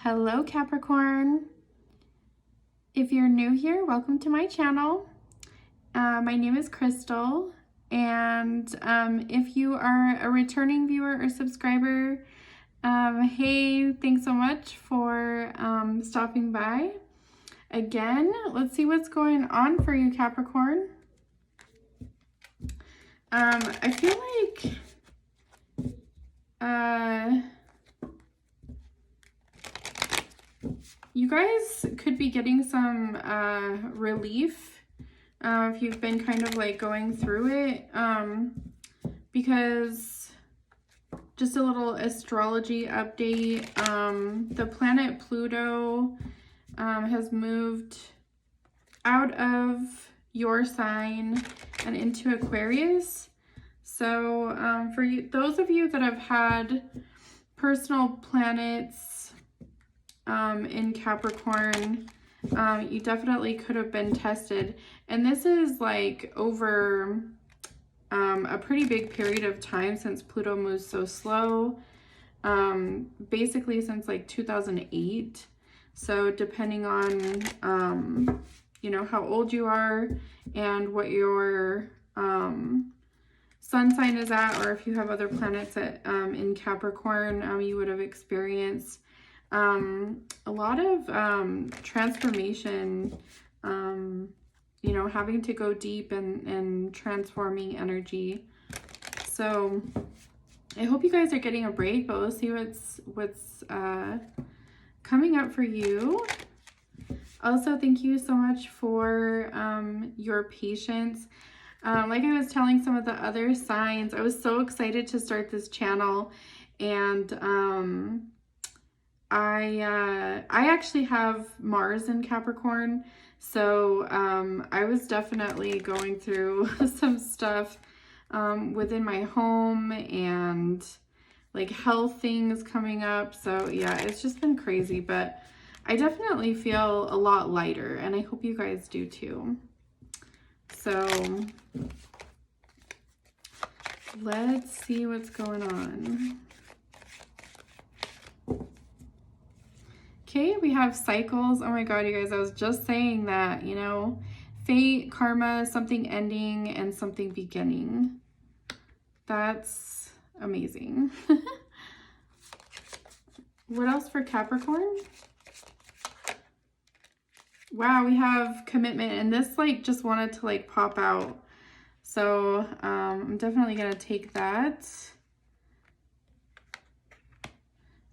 Hello Capricorn. If you're new here, welcome to my channel. My name is Crystal, and if you are a returning viewer or subscriber, hey, thanks so much for stopping by. Again, let's see what's going on for you, Capricorn. I feel like you guys could be getting some relief if you've been kind of like going through it, because just a little astrology update. The planet Pluto has moved out of your sign and into Aquarius. So for you, those of you that have had personal planets in Capricorn, you definitely could have been tested. And this is like over a pretty big period of time since Pluto moves so slow. Basically since like 2008. So depending on, you know, how old you are and what your sun sign is at, or if you have other planets at, in Capricorn, you would have experienced a lot of transformation, you know, having to go deep and transforming energy. So I hope you guys are getting a break, but we'll see what's coming up for you. Also, thank you so much for your patience. Like I was telling some of the other signs, I was so excited to start this channel, and I actually have Mars in Capricorn, so I was definitely going through some stuff within my home and like health things coming up. So yeah, it's just been crazy, but I definitely feel a lot lighter, and I hope you guys do too. So let's see what's going on. Okay, we have cycles. Oh my god, you guys, I was just saying that, you know, fate, karma, something ending and something beginning. That's amazing. What else for Capricorn? Wow, we have commitment, and this like just wanted to like pop out. So I'm definitely gonna take that.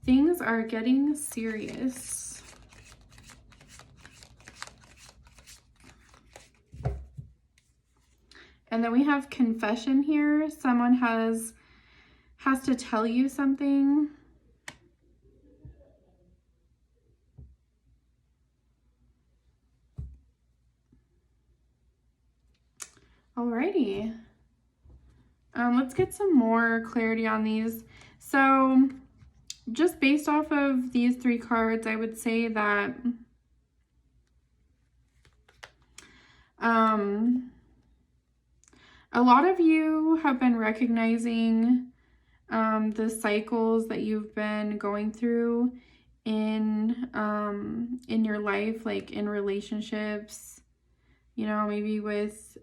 Things are getting serious. And then we have confession here. Someone has to tell you something. Alrighty. Let's get some more clarity on these. So just based off of these three cards, I would say that a lot of you have been recognizing the cycles that you've been going through in your life, like in relationships, you know, maybe with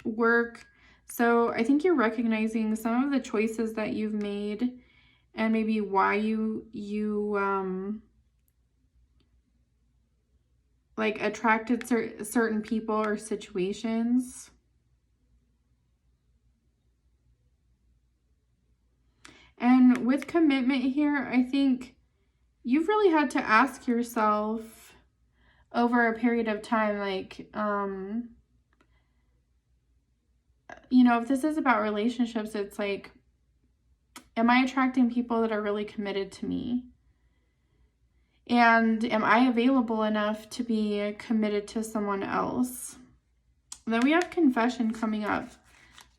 work. So I think you're recognizing some of the choices that you've made and maybe why you like attracted certain people or situations. And with commitment here, I think you've really had to ask yourself over a period of time, like, you know, if this is about relationships, it's like, am I attracting people that are really committed to me? And am I available enough to be committed to someone else? And then we have confession coming up.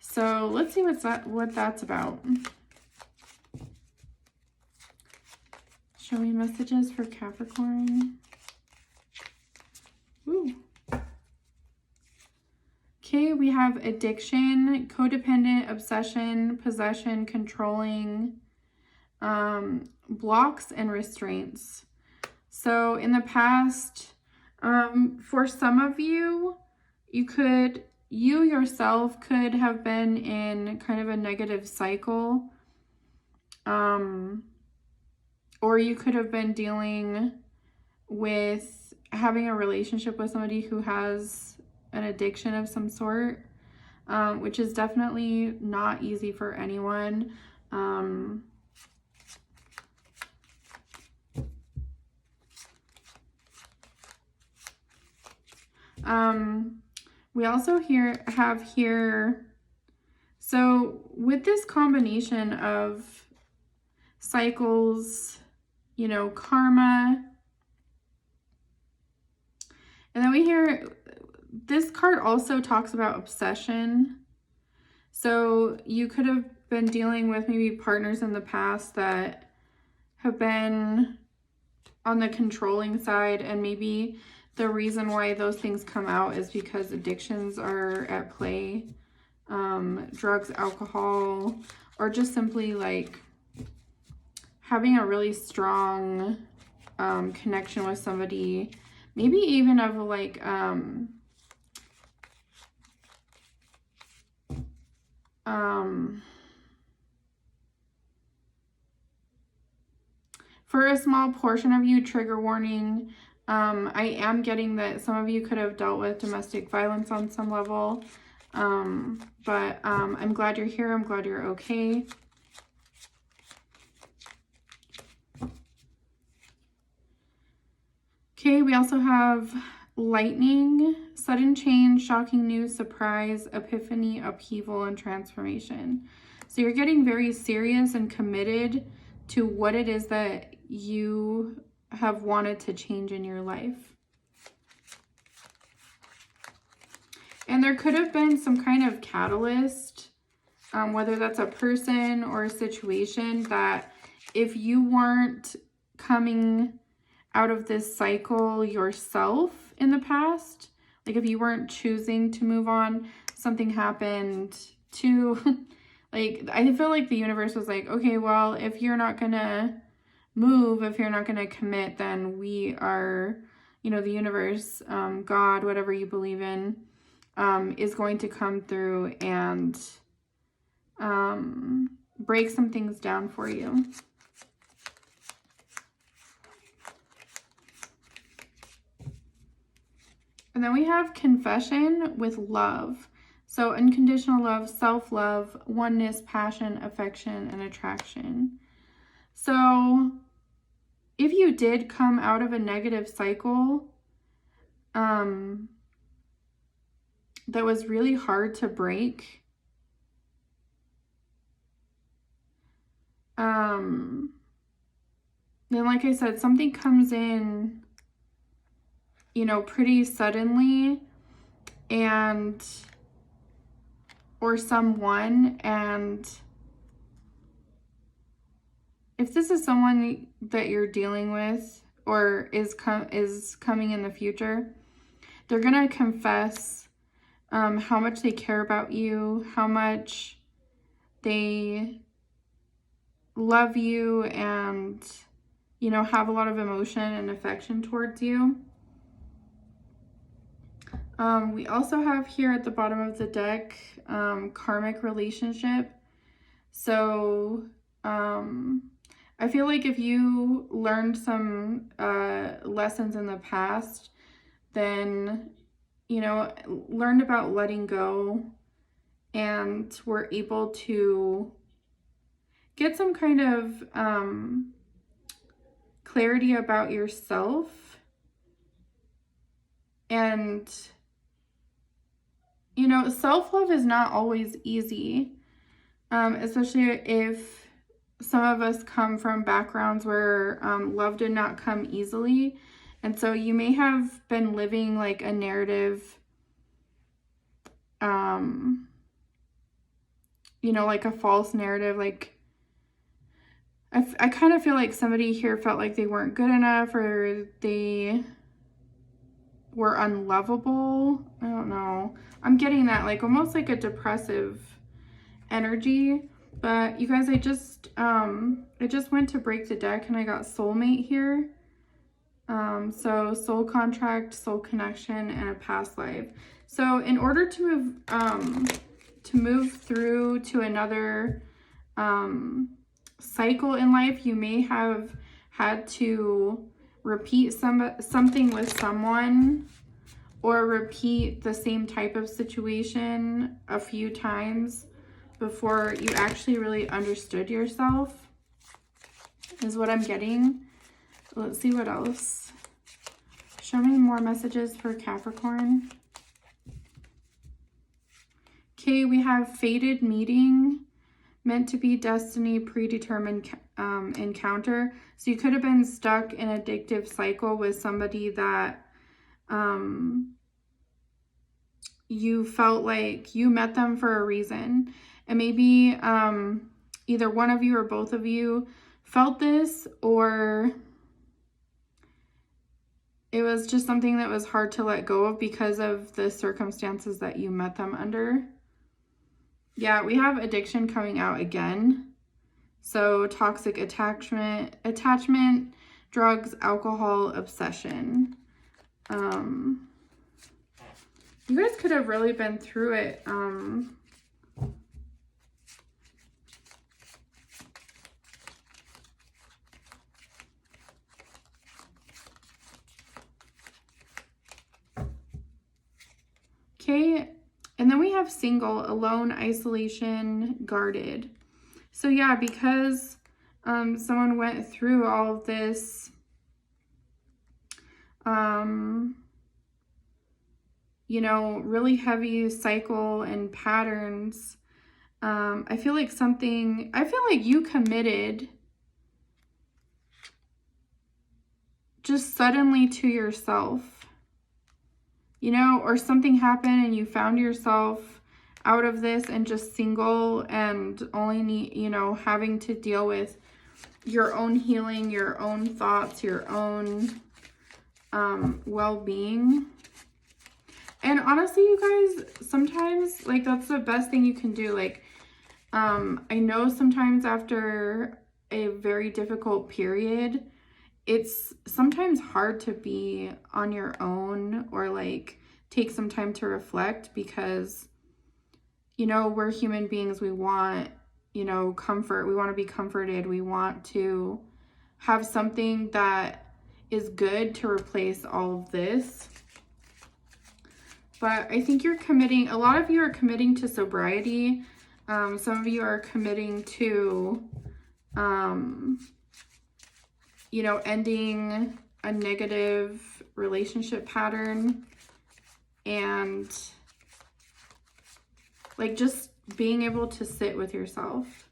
So let's see what that's about. Show me messages for Capricorn. Ooh. Okay, we have addiction, codependent, obsession, possession, controlling, blocks, and restraints. So in the past, for some of you, you yourself could have been in kind of a negative cycle. Or you could have been dealing with having a relationship with somebody who has an addiction of some sort, which is definitely not easy for anyone. We also have here, so with this combination of cycles, you know, karma, and then we hear, this card also talks about obsession. So you could have been dealing with maybe partners in the past that have been on the controlling side, and maybe the reason why those things come out is because addictions are at play, drugs, alcohol, or just simply like having a really strong connection with somebody, maybe even of like for a small portion of you, trigger warning, I am getting that some of you could have dealt with domestic violence on some level, but I'm glad you're here. I'm glad you're okay. Okay, we also have lightning, sudden change, shocking news, surprise, epiphany, upheaval, and transformation. So you're getting very serious and committed to what it is that you have wanted to change in your life. And there could have been some kind of catalyst, whether that's a person or a situation, that if you weren't coming out of this cycle yourself in the past, like if you weren't choosing to move on, something happened to, like, I feel like the universe was like, okay, well, if you're not gonna move, if you're not gonna commit, then we are, you know, the universe, God, whatever you believe in, is going to come through and break some things down for you. And then we have confession with love. So unconditional love, self-love, oneness, passion, affection, and attraction. So if you did come out of a negative cycle that was really hard to break, then like I said, something comes in, you know, pretty suddenly, and or someone, and if this is someone that you're dealing with or is coming in the future, they're gonna confess how much they care about you, how much they love you, and, you know, have a lot of emotion and affection towards you. We also have here at the bottom of the deck, karmic relationship. So I feel like if you learned some lessons in the past, then, you know, learned about letting go and were able to get some kind of clarity about yourself. And, you know, self-love is not always easy, especially if some of us come from backgrounds where love did not come easily. And so you may have been living like a narrative, you know, like a false narrative. Like, I kind of feel like somebody here felt like they weren't good enough, or they were unlovable. I don't know. I'm getting that, like, almost like a depressive energy. But you guys, I just went to break the deck and I got soulmate here. So soul contract, soul connection, and a past life. So in order to move through to another cycle in life, you may have had to repeat something with someone, or repeat the same type of situation a few times before you actually really understood yourself, is what I'm getting. Let's see what else. Show me more messages for Capricorn. Okay, we have fated meeting, meant to be destiny, predetermined encounter. So you could have been stuck in an addictive cycle with somebody that you felt like you met them for a reason. And maybe either one of you or both of you felt this, or it was just something that was hard to let go of because of the circumstances that you met them under. Yeah, we have addiction coming out again. So toxic attachment, drugs, alcohol, obsession. You guys could have really been through it. Okay, and then we have single, alone, isolation, guarded. So yeah, because someone went through all of this, you know, really heavy cycle and patterns, I feel like you committed just suddenly to yourself, you know, or something happened and you found yourself out of this and just single and only need, you know, having to deal with your own healing, your own thoughts, your own well-being. And honestly, you guys, sometimes, like, that's the best thing you can do. Like, I know sometimes after a very difficult period, it's sometimes hard to be on your own or, like, take some time to reflect because, you know, we're human beings. We want, you know, comfort. We want to be comforted. We want to have something that is good to replace all of this. But I think you're committing, a lot of you are committing to sobriety. Some of you are committing to, you know, ending a negative relationship pattern and, like, just being able to sit with yourself.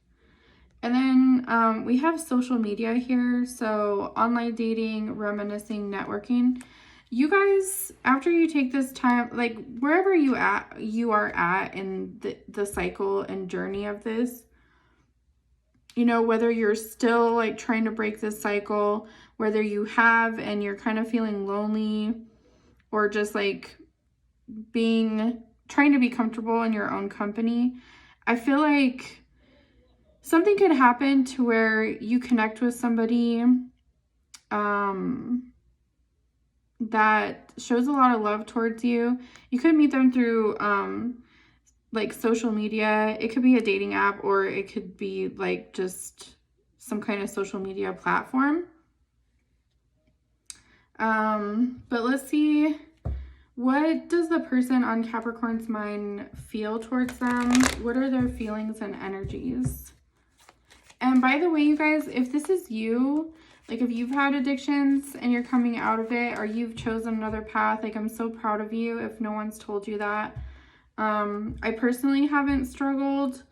And then we have social media here. So online dating, reminiscing, networking. You guys, after you take this time, like, wherever you are at in the cycle and journey of this, you know, whether you're still, like, trying to break this cycle, whether you have and you're kind of feeling lonely, or just, like, trying to be comfortable in your own company, I feel like something could happen to where you connect with somebody that shows a lot of love towards you. You could meet them through like social media. It could be a dating app, or it could be like just some kind of social media platform. But let's see, what does the person on Capricorn's mind feel towards them? What are their feelings and energies? And by the way, you guys, if this is you, like, if you've had addictions and you're coming out of it, or you've chosen another path, like, I'm so proud of you if no one's told you that. I personally haven't struggled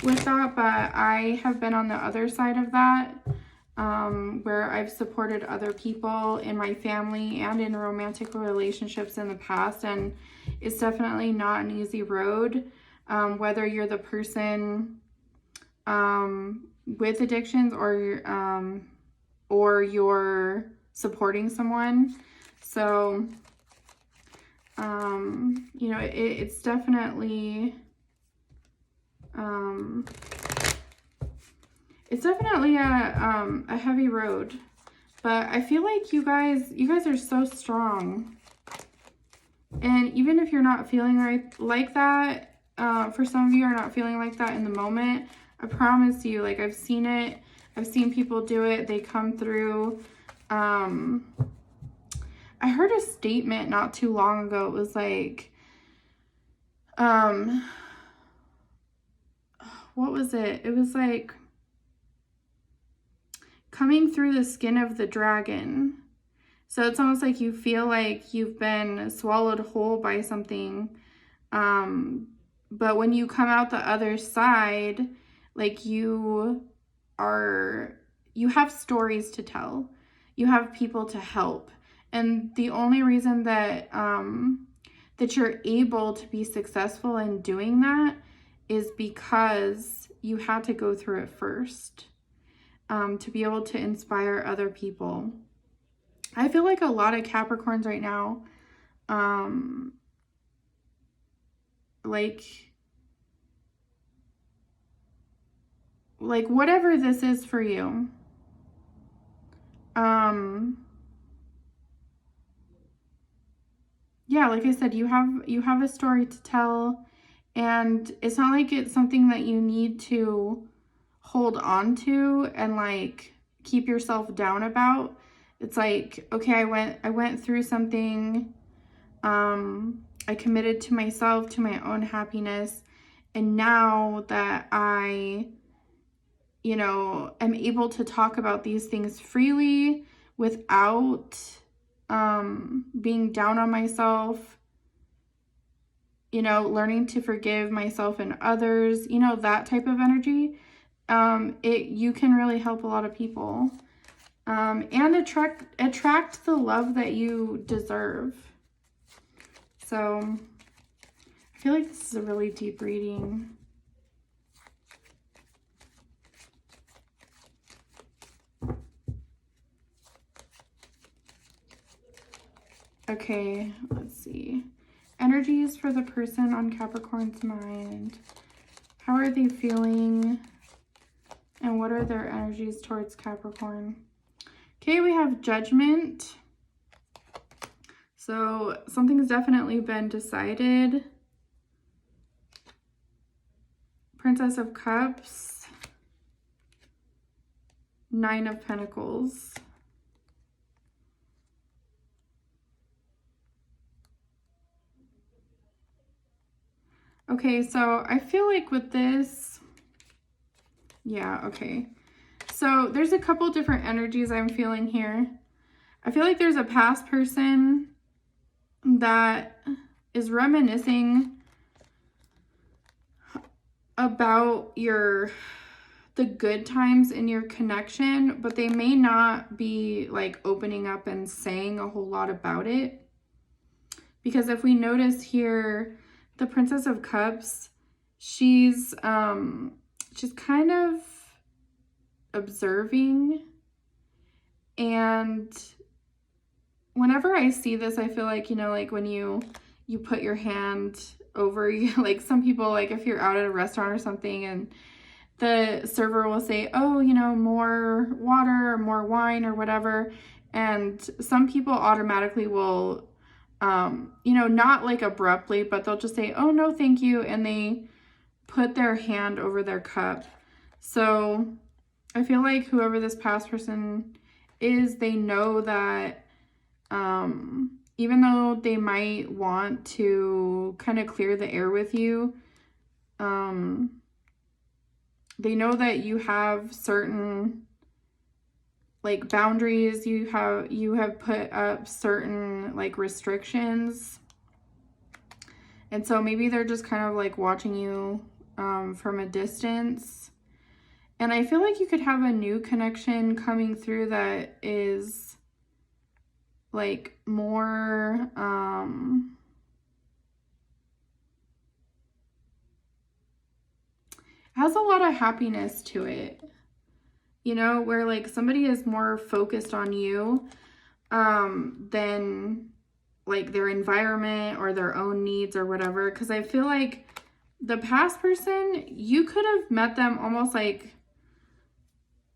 with that, but I have been on the other side of that, where I've supported other people in my family and in romantic relationships in the past, and it's definitely not an easy road, whether you're the person with addictions or you're supporting someone. So you know, it's definitely a heavy road, But I feel like you guys are so strong. And even if you're not feeling like that, for some of you are not feeling like that in the moment, I promise you, like, I've seen it. I've seen people do it. They come through. I heard a statement not too long ago. It was like, what was it? It was like coming through the skin of the dragon. So it's almost like you feel like you've been swallowed whole by something. But when you come out the other side, like you have stories to tell. You have people to help. And the only reason that that you're able to be successful in doing that is because you had to go through it first, to be able to inspire other people. I feel like a lot of Capricorns right now, like whatever this is for you, yeah, like I said, you have a story to tell, and it's not like it's something that you need to hold on to and like keep yourself down about. It's like, okay, I went through something, I committed to myself, to my own happiness, and now that I, you know, am able to talk about these things freely without being down on myself, you know, learning to forgive myself and others, you know, that type of energy, you can really help a lot of people, and attract the love that you deserve. So I feel like this is a really deep reading. Okay, let's see. Energies for the person on Capricorn's mind. How are they feeling? And what are their energies towards Capricorn? Okay, we have Judgment. So something's definitely been decided. Princess of Cups. Nine of Pentacles. Okay, so I feel like with this, yeah, okay. So there's a couple different energies I'm feeling here. I feel like there's a past person that is reminiscing about the good times in your connection, but they may not be like opening up and saying a whole lot about it. Because if we notice here, the Princess of Cups, she's kind of observing, and whenever I see this, I feel like, you know, like when you put your hand over, like some people, like if you're out at a restaurant or something and the server will say, oh, you know, more water or more wine or whatever, and some people automatically will, you know, not like abruptly, but they'll just say, oh, no, thank you, and they put their hand over their cup. So I feel like whoever this past person is, they know that even though they might want to kind of clear the air with you, they know that you have certain like boundaries, you have put up certain like restrictions, and so maybe they're just kind of like watching you from a distance. And I feel like you could have a new connection coming through that is like more has a lot of happiness to it, you know, where like somebody is more focused on you than like their environment or their own needs or whatever. Because I feel like the past person, you could have met them almost like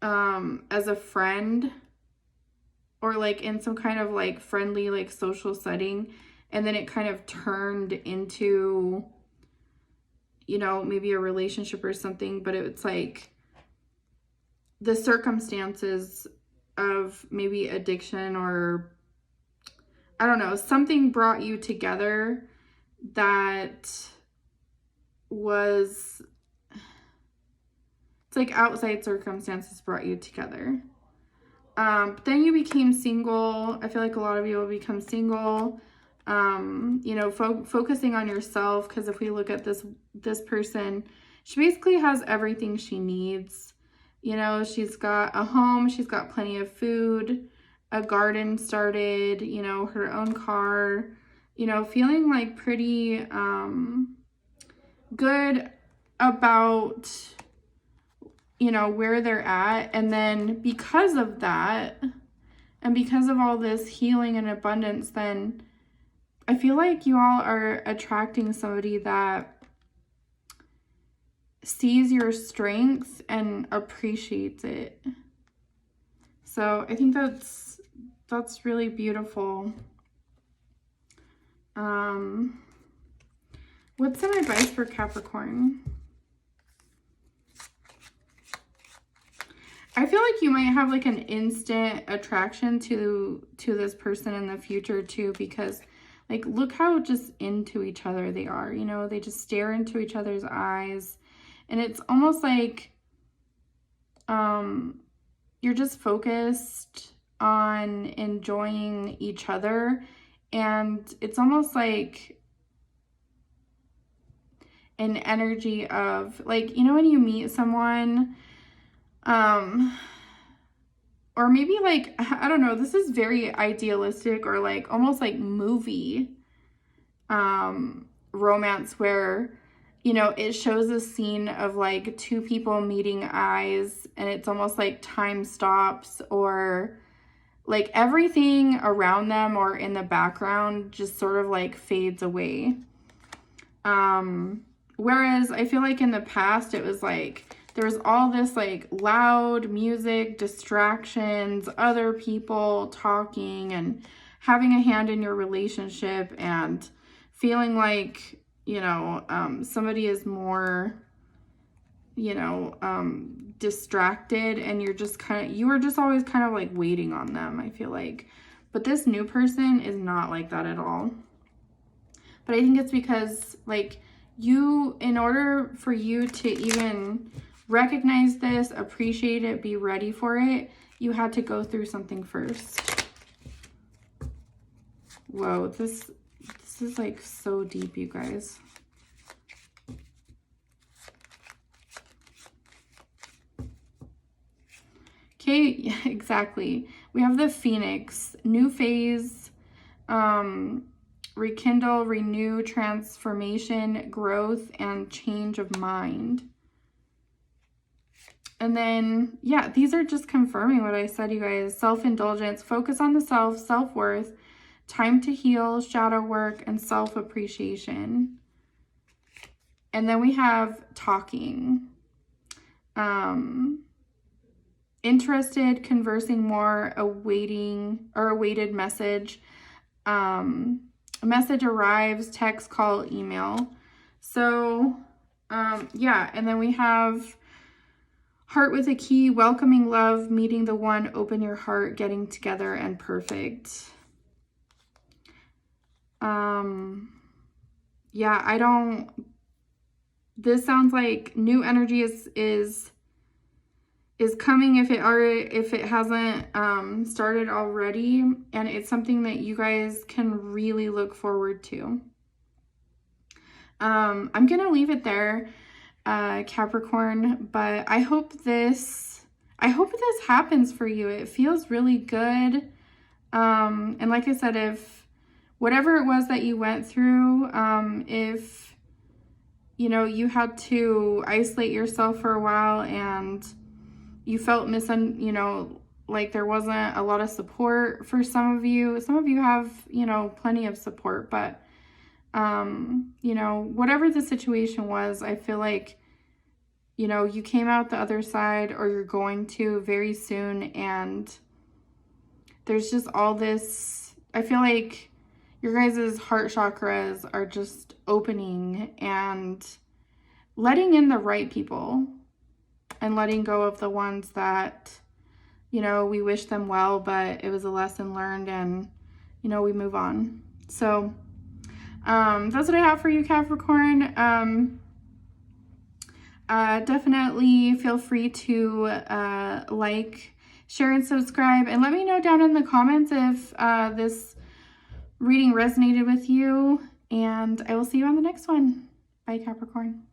as a friend, or like in some kind of like friendly, like social setting. And then it kind of turned into, you know, maybe a relationship or something, but it's like the circumstances of maybe addiction or I don't know, something brought you together that was, it's like outside circumstances brought you together. But then you became single. I feel like a lot of you will become single. You know, focusing on yourself, because if we look at this person, she basically has everything she needs. You know, she's got a home, she's got plenty of food, a garden started, you know, her own car, you know, feeling like pretty good about, you know, where they're at. And then because of that, and because of all this healing and abundance, then I feel like you all are attracting somebody that sees your strength and appreciates it. So I think that's really beautiful. What's some advice for Capricorn? I feel like you might have like an instant attraction to this person in the future too, because like look how just into each other they are, you know, they just stare into each other's eyes, and it's almost like you're just focused on enjoying each other, and it's almost like an energy of like, you know, when you meet someone or maybe like, I don't know, this is very idealistic or like almost like movie romance where, you know, it shows a scene of like two people meeting eyes, and it's almost like time stops, or like everything around them or in the background just sort of like fades away. Whereas I feel like in the past it was like there was all this like loud music, distractions, other people talking, and having a hand in your relationship, and feeling like, you know, somebody is more, you know, distracted, and you were just always kind of like waiting on them, I feel like. But this new person is not like that at all. But I think it's because like in order for you to even recognize this, appreciate it, be ready for it, you had to go through something first. Whoa, this is like so deep, you guys. Okay, yeah, exactly. We have the Phoenix, new phase, rekindle, renew, transformation, growth, and change of mind. And then, yeah, these are just confirming what I said, you guys. Self-indulgence, focus on the self, self-worth, time to heal, shadow work, and self-appreciation. And then we have talking. Interested, conversing more, awaited message. A message arrives, text, call, email. So, yeah, and then we have heart with a key, welcoming love, meeting the one, open your heart, getting together, and perfect. Yeah, this sounds like new energy is coming if it hasn't started already, and it's something that you guys can really look forward to. I'm gonna leave it there, Capricorn, but I hope this happens for you. It feels really good. And like I said, if whatever it was that you went through, if you know you had to isolate yourself for a while and you felt you know, like there wasn't a lot of support for some of you have, you know, plenty of support, but you know, whatever the situation was, I feel like, you know, you came out the other side, or you're going to very soon, and there's just all this, I feel like your guys' heart chakras are just opening and letting in the right people and letting go of the ones that, you know, we wish them well, but it was a lesson learned and, you know, we move on. So that's what I have for you, Capricorn. Definitely feel free to like, share, and subscribe. And let me know down in the comments if this reading resonated with you. And I will see you on the next one. Bye, Capricorn.